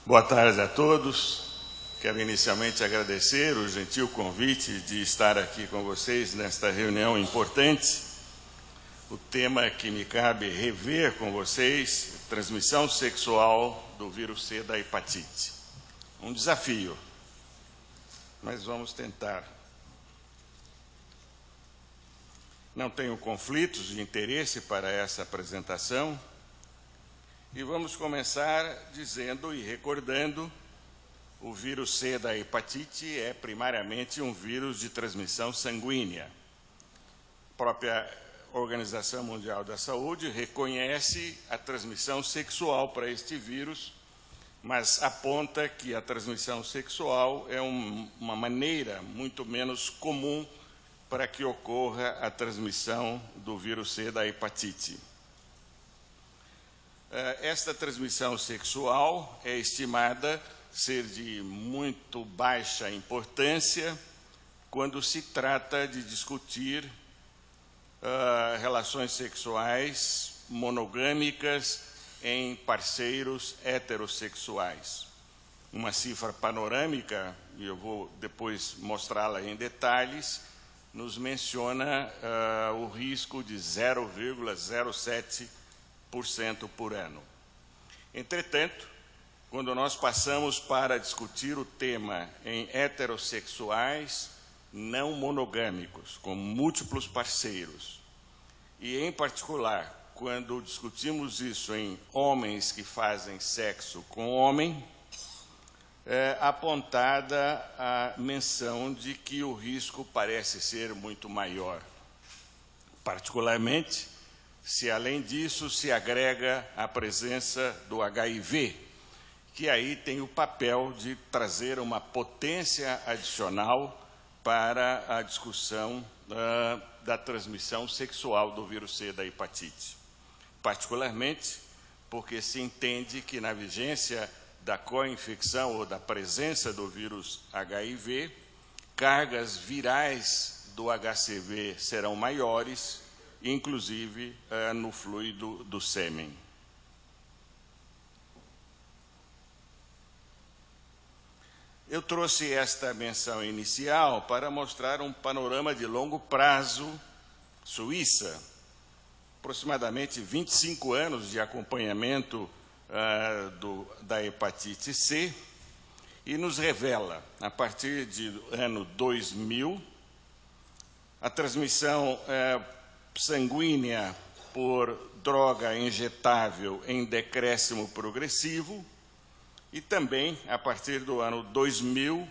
Boa tarde a todos. Quero inicialmente agradecer o gentil convite de estar aqui com vocês nesta reunião importante. O tema que me cabe rever com vocês, transmissão sexual do vírus C da hepatite. Um desafio, mas vamos tentar. Não tenho conflitos de interesse para essa apresentação. E vamos começar dizendo e recordando: o vírus C da hepatite é primariamente um vírus de transmissão sanguínea. A própria Organização Mundial da Saúde reconhece a transmissão sexual para este vírus, mas aponta que a transmissão sexual é uma maneira muito menos comum para que ocorra a transmissão do vírus C da hepatite. Esta transmissão sexual é estimada ser de muito baixa importância quando se trata de discutir relações sexuais monogâmicas em parceiros heterossexuais. Uma cifra panorâmica, e eu vou depois mostrá-la em detalhes, nos menciona o risco de 0,07% por ano. Entretanto, quando nós passamos para discutir o tema em heterossexuais não monogâmicos, com múltiplos parceiros, e em particular, quando discutimos isso em homens que fazem sexo com homem, é apontada a menção de que o risco parece ser muito maior. Particularmente, se além disso se agrega a presença do HIV, que aí tem o papel de trazer uma potência adicional para a discussão da transmissão sexual do vírus C da hepatite. Particularmente porque se entende que na vigência da co-infecção ou da presença do vírus HIV, cargas virais do HCV serão maiores, inclusive no fluido do sêmen. Eu trouxe esta menção inicial para mostrar um panorama de longo prazo. Suíça, aproximadamente 25 anos de acompanhamento da hepatite C, e nos revela, a partir do ano 2000, a transmissão sanguínea por droga injetável em decréscimo progressivo, e também, a partir do ano 2000,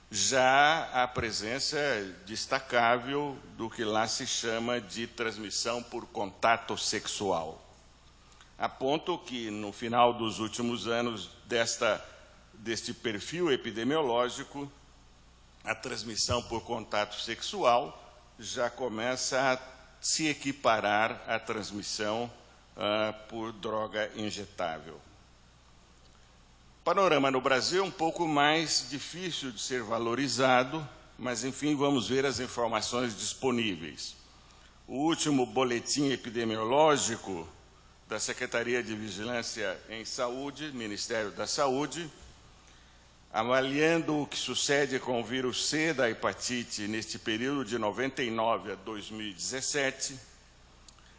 já a presença destacável do que lá se chama de transmissão por contato sexual. A ponto que, no final dos últimos anos deste perfil epidemiológico, a transmissão por contato sexual já começa a se equiparar à transmissão por droga injetável. Panorama no Brasil é um pouco mais difícil de ser valorizado, mas, enfim, vamos ver as informações disponíveis. O último boletim epidemiológico da Secretaria de Vigilância em Saúde, Ministério da Saúde, avaliando o que sucede com o vírus C da hepatite neste período de 99 a 2017,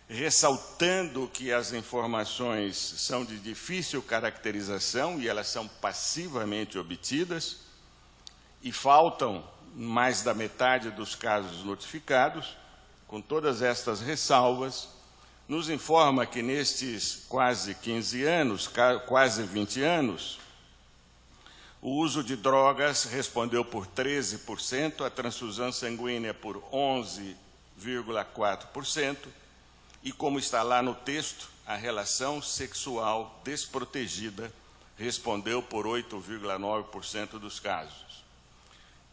ressaltando que as informações são de difícil caracterização e elas são passivamente obtidas, e faltam mais da metade dos casos notificados. Com todas estas ressalvas, nos informa que nestes quase 15 anos, quase 20 anos, o uso de drogas respondeu por 13%, a transfusão sanguínea por 11,4%, e, como está lá no texto, a relação sexual desprotegida respondeu por 8,9% dos casos.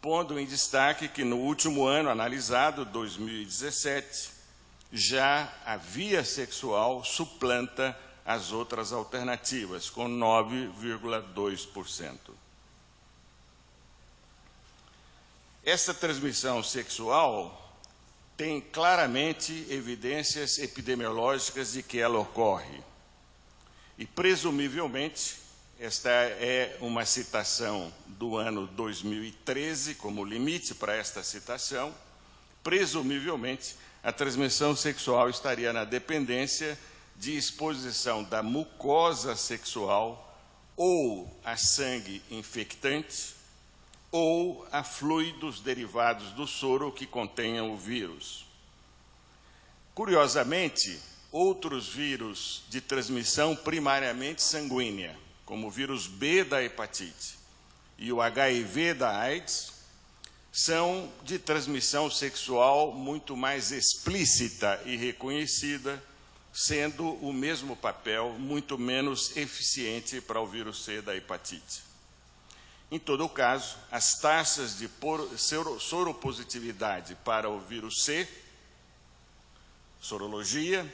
Pondo em destaque que no último ano analisado, 2017, já a via sexual suplanta as outras alternativas, com 9,2%. Essa transmissão sexual tem claramente evidências epidemiológicas de que ela ocorre. E, presumivelmente, Esta é uma citação do ano 2013, como limite para esta citação. Presumivelmente, a transmissão sexual estaria na dependência de exposição da mucosa sexual ou a sangue infectante ou a fluidos derivados do soro que contenham o vírus. Curiosamente, outros vírus de transmissão primariamente sanguínea, como o vírus B da hepatite e o HIV da AIDS, são de transmissão sexual muito mais explícita e reconhecida, sendo o mesmo papel muito menos eficiente para o vírus C da hepatite. Em todo o caso, as taxas de soropositividade para o vírus C, sorologia,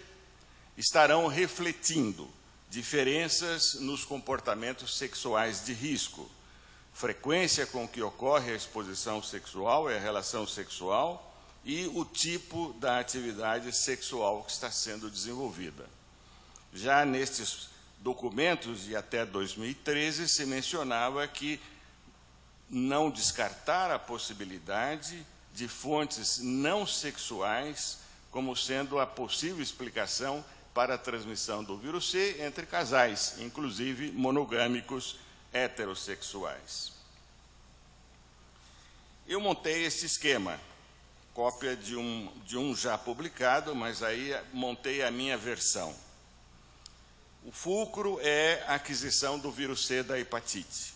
estarão refletindo diferenças nos comportamentos sexuais de risco, frequência com que ocorre a exposição sexual e a relação sexual e o tipo da atividade sexual que está sendo desenvolvida. Já nestes documentos de até 2013 se mencionava que não descartar a possibilidade de fontes não sexuais como sendo a possível explicação para a transmissão do vírus C entre casais, inclusive monogâmicos heterossexuais. Eu montei esse esquema, cópia de um já publicado, mas aí montei a minha versão. O fulcro é a aquisição do vírus C da hepatite.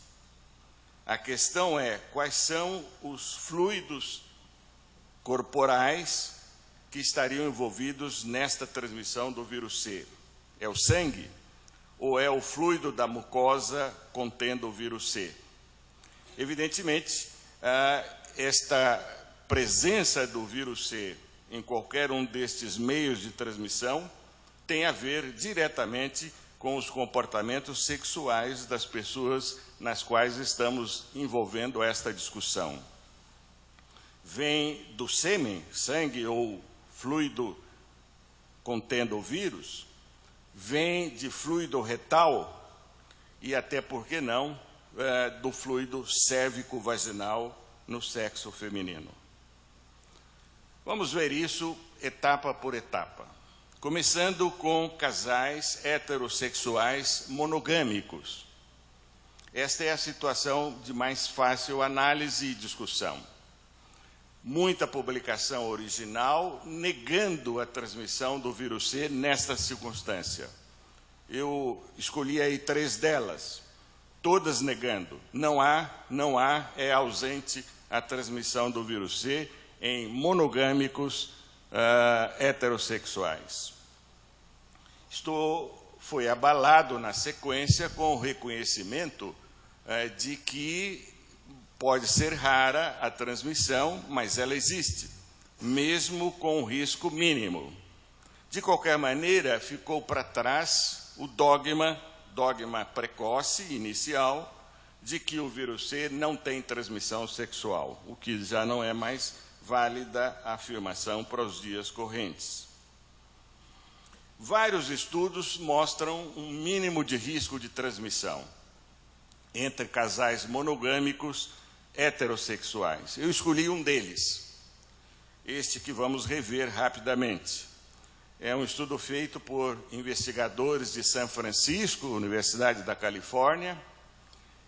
A questão é quais são os fluidos corporais que estariam envolvidos nesta transmissão do vírus C. É o sangue ou é o fluido da mucosa contendo o vírus C? Evidentemente, esta presença do vírus C em qualquer um destes meios de transmissão tem a ver diretamente com os comportamentos sexuais das pessoas nas quais estamos envolvendo esta discussão. Vem do sêmen, sangue ou fluido contendo o vírus, vem de fluido retal e até, por que não, do fluido cérvico-vaginal no sexo feminino. Vamos ver isso etapa por etapa, começando com casais heterossexuais monogâmicos. Esta é a situação de mais fácil análise e discussão. Muita publicação original negando a transmissão do vírus C nesta circunstância. Eu escolhi aí 3 delas, todas negando. Não há, é ausente a transmissão do vírus C em monogâmicos heterossexuais. Isto foi abalado na sequência com o reconhecimento de que pode ser rara a transmissão, mas ela existe, mesmo com um risco mínimo. De qualquer maneira, ficou para trás o dogma precoce, inicial, de que o vírus C não tem transmissão sexual, o que já não é mais válida a afirmação para os dias correntes. Vários estudos mostram um mínimo de risco de transmissão entre casais monogâmicos heterossexuais. Eu escolhi um deles, este que vamos rever rapidamente. É um estudo feito por investigadores de São Francisco, Universidade da Califórnia,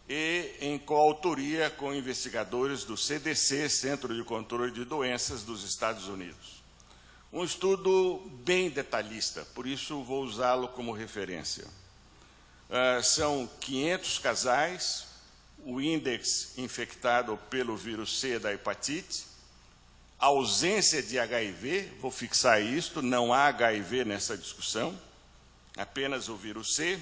e em coautoria com investigadores do CDC, Centro de Controle de Doenças dos Estados Unidos. Um estudo bem detalhista, por isso vou usá-lo como referência. São 500 casais, o índice infectado pelo vírus C da hepatite, ausência de HIV, vou fixar isto, não há HIV nessa discussão, apenas o vírus C,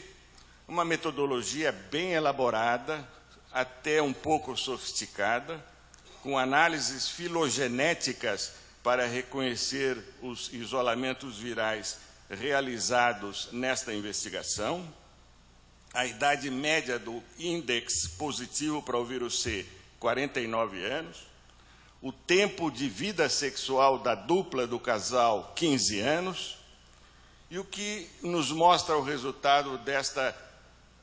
uma metodologia bem elaborada, até um pouco sofisticada, com análises filogenéticas para reconhecer os isolamentos virais realizados nesta investigação. A idade média do índice positivo para o vírus C, 49 anos. O tempo de vida sexual da dupla do casal, 15 anos. E o que nos mostra o resultado desta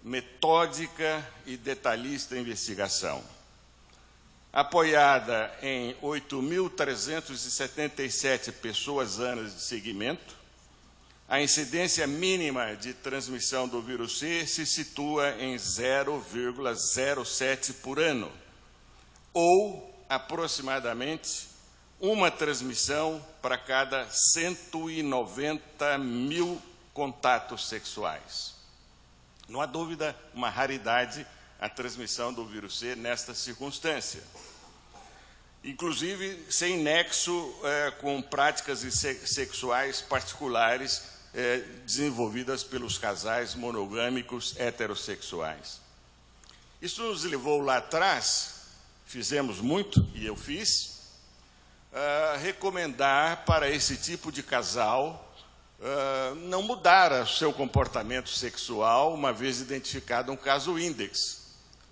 metódica e detalhista investigação. Apoiada em 8.377 pessoas anos de seguimento, a incidência mínima de transmissão do vírus C se situa em 0,07 por ano, ou aproximadamente uma transmissão para cada 190 mil contatos sexuais. Não há dúvida, uma raridade a transmissão do vírus C nesta circunstância. Inclusive, sem nexo com práticas sexuais particulares desenvolvidas pelos casais monogâmicos heterossexuais. Isso nos levou lá atrás, fizemos muito, e eu fiz, recomendar para esse tipo de casal não mudar o seu comportamento sexual, uma vez identificado um caso índex.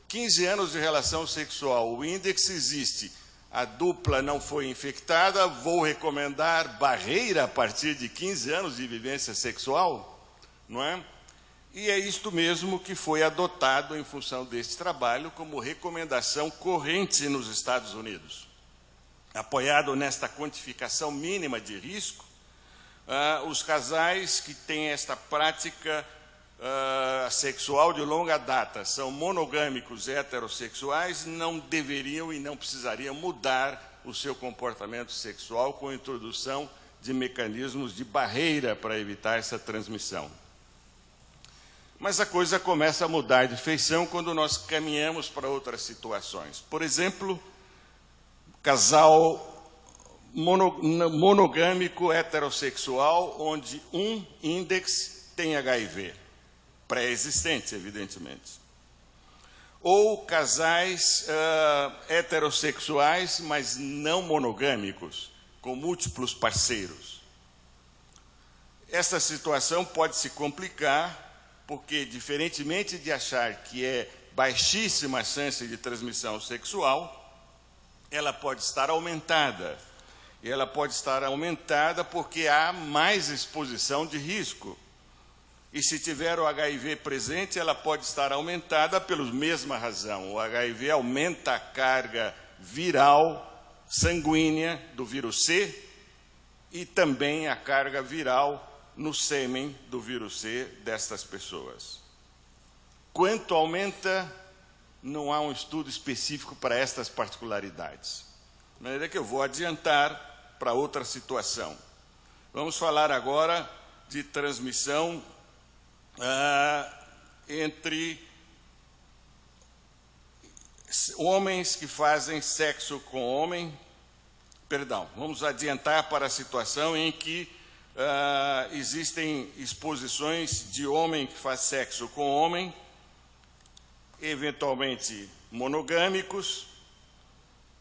15 anos de relação sexual, o índex existe, a dupla não foi infectada, vou recomendar barreira a partir de 15 anos de vivência sexual, não é? E é isto mesmo que foi adotado em função deste trabalho como recomendação corrente nos Estados Unidos. Apoiado nesta quantificação mínima de risco, os casais que têm esta prática sexual de longa data, são monogâmicos heterossexuais, não deveriam e não precisariam mudar o seu comportamento sexual com a introdução de mecanismos de barreira para evitar essa transmissão. Mas a coisa começa a mudar de feição quando nós caminhamos para outras situações. Por exemplo, casal monogâmico heterossexual, onde um índex tem HIV, pré-existente, evidentemente. Ou casais heterossexuais, mas não monogâmicos, com múltiplos parceiros. Essa situação pode se complicar, porque, diferentemente de achar que é baixíssima a chance de transmissão sexual, ela pode estar aumentada. E ela pode estar aumentada porque há mais exposição de risco. E se tiver o HIV presente, ela pode estar aumentada pela mesma razão. O HIV aumenta a carga viral sanguínea do vírus C e também a carga viral no sêmen do vírus C destas pessoas. Quanto aumenta, não há um estudo específico para estas particularidades. De maneira que eu vou adiantar para outra situação. Vamos falar agora de transmissão entre homens que fazem sexo com homem. Perdão, vamos adiantar para a situação em que existem exposições de homem que faz sexo com homem, eventualmente monogâmicos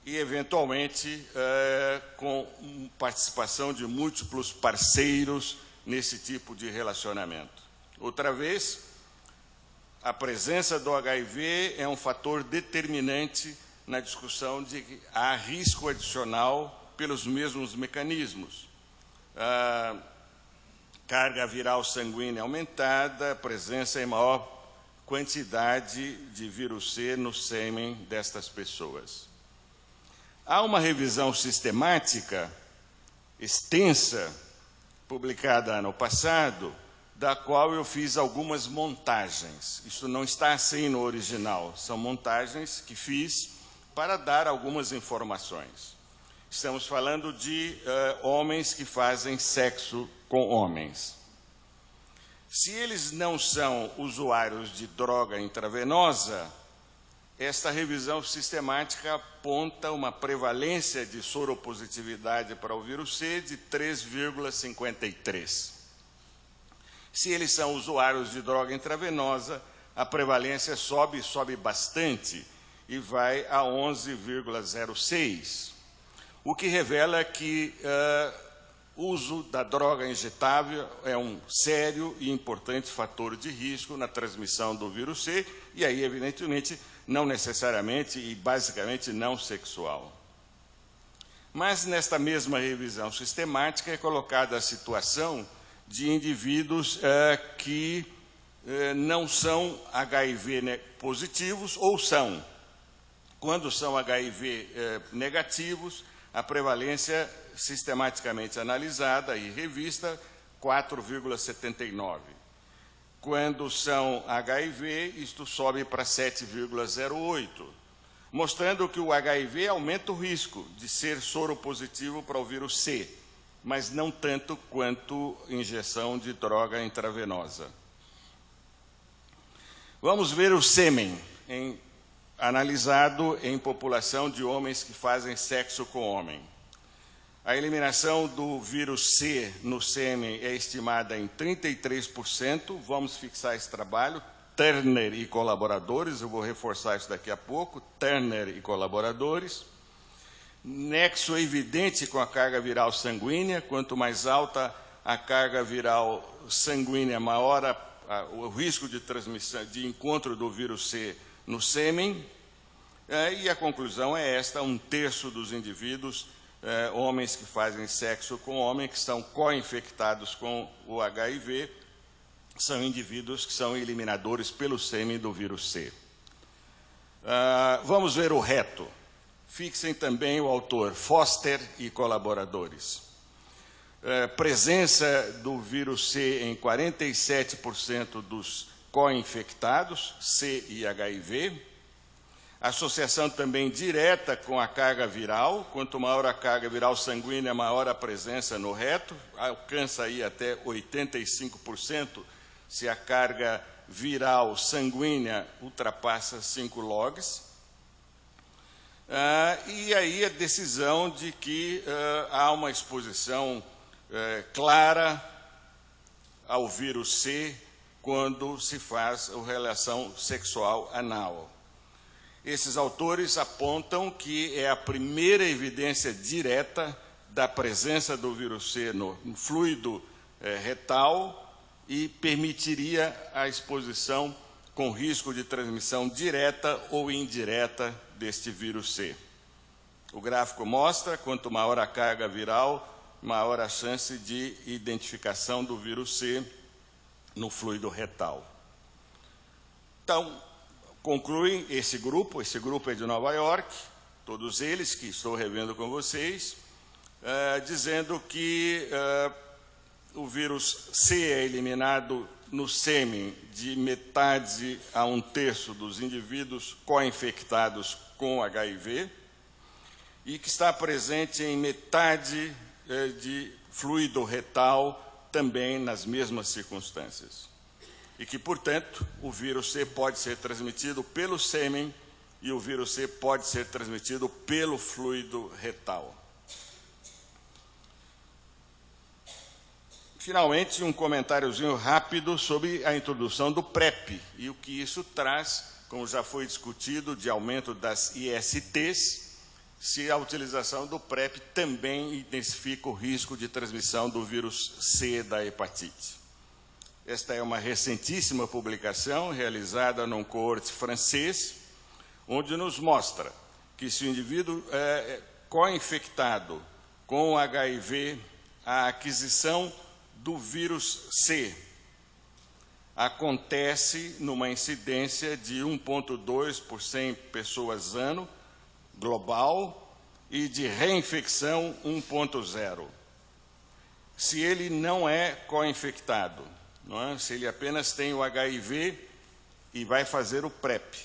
e eventualmente com participação de múltiplos parceiros nesse tipo de relacionamento. Outra vez, a presença do HIV é um fator determinante na discussão de que há risco adicional pelos mesmos mecanismos. Carga viral sanguínea aumentada, presença em maior quantidade de vírus C no sêmen destas pessoas. Há uma revisão sistemática, extensa, publicada ano passado, da qual eu fiz algumas montagens. Isso não está assim no original, são montagens que fiz para dar algumas informações. Estamos falando de homens que fazem sexo com homens. Se eles não são usuários de droga intravenosa, esta revisão sistemática aponta uma prevalência de soropositividade para o vírus C de 3,53. Se eles são usuários de droga intravenosa, a prevalência sobe bastante e vai a 11,06, o que revela que o uso da droga injetável é um sério e importante fator de risco na transmissão do vírus C, e aí, evidentemente, não necessariamente e basicamente não sexual. Mas, nesta mesma revisão sistemática, é colocada a situação de indivíduos que não são HIV positivos ou são. Quando são HIV negativos, a prevalência sistematicamente analisada e revista, 4,79. Quando são HIV, isto sobe para 7,08, mostrando que o HIV aumenta o risco de ser soropositivo para o vírus C, mas não tanto quanto injeção de droga intravenosa. Vamos ver o sêmen analisado em população de homens que fazem sexo com homem. A eliminação do vírus C no sêmen é estimada em 33%. Vamos fixar esse trabalho. Turner e colaboradores, eu vou reforçar isso daqui a pouco. Turner e colaboradores. Nexo evidente com a carga viral sanguínea. Quanto mais alta a carga viral sanguínea, maior o risco de transmissão, de encontro do vírus C no sêmen, e a conclusão é esta: 1/3 dos indivíduos, homens que fazem sexo com homem, que estão co-infectados com o HIV, são indivíduos que são eliminadores pelo sêmen do vírus C. Vamos ver o reto. Fixem também o autor, Foster e colaboradores. Presença do vírus C em 47% dos co-infectados, C e HIV. Associação também direta com a carga viral. Quanto maior a carga viral sanguínea, maior a presença no reto. Alcança aí até 85% se a carga viral sanguínea ultrapassa 5 logs. E aí a decisão de que há uma exposição clara ao vírus C quando se faz a relação sexual anal. Esses autores apontam que é a primeira evidência direta da presença do vírus C no fluido retal e permitiria a exposição com risco de transmissão direta ou indireta deste vírus C. O gráfico mostra, quanto maior a carga viral, maior a chance de identificação do vírus C no fluido retal. Então, concluem esse grupo é de Nova York, todos eles que estou revendo com vocês, dizendo que o vírus C é eliminado no sêmen de metade a 1/3 dos indivíduos co-infectados com HIV e que está presente em metade de fluido retal também nas mesmas circunstâncias. E que, portanto, o vírus C pode ser transmitido pelo sêmen e o vírus C pode ser transmitido pelo fluido retal. Finalmente, um comentáriozinho rápido sobre a introdução do PrEP e o que isso traz, como já foi discutido, de aumento das ISTs, se a utilização do PrEP também intensifica o risco de transmissão do vírus C da hepatite. Esta é uma recentíssima publicação realizada num coorte francês, onde nos mostra que se o indivíduo é co-infectado com HIV, a aquisição do vírus C acontece numa incidência de 1,2 por 100 pessoas ano, global, e de reinfecção 1,0. Se ele não é co-infectado, se ele apenas tem o HIV e vai fazer o PrEP,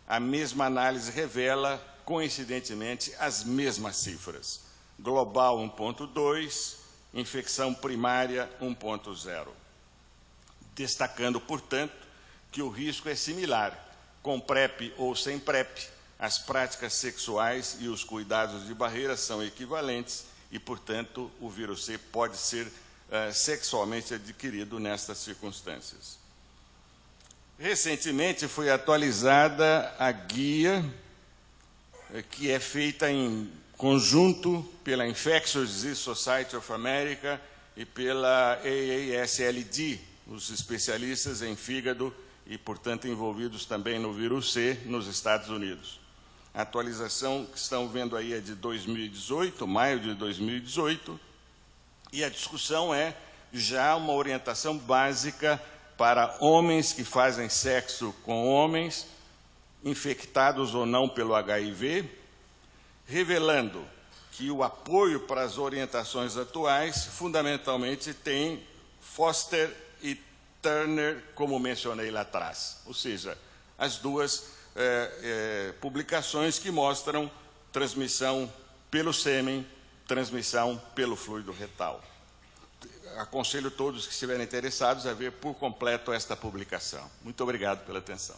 a mesma análise revela, coincidentemente, as mesmas cifras. Global 1,2, infecção primária 1,0. Destacando, portanto, que o risco é similar, com PrEP ou sem PrEP, as práticas sexuais e os cuidados de barreira são equivalentes e, portanto, o vírus C pode ser sexualmente adquirido nestas circunstâncias. Recentemente foi atualizada a guia que é feita em conjunto pela Infectious Disease Society of America e pela AASLD, os especialistas em fígado e, portanto, envolvidos também no vírus C nos Estados Unidos. A atualização que estão vendo aí é de 2018, maio de 2018, e a discussão é já uma orientação básica para homens que fazem sexo com homens, infectados ou não pelo HIV, revelando que o apoio para as orientações atuais, fundamentalmente, tem Foster e Turner, como mencionei lá atrás. Ou seja, as duas publicações que mostram transmissão pelo sêmen, transmissão pelo fluido retal. Aconselho todos que estiverem interessados a ver por completo esta publicação. Muito obrigado pela atenção.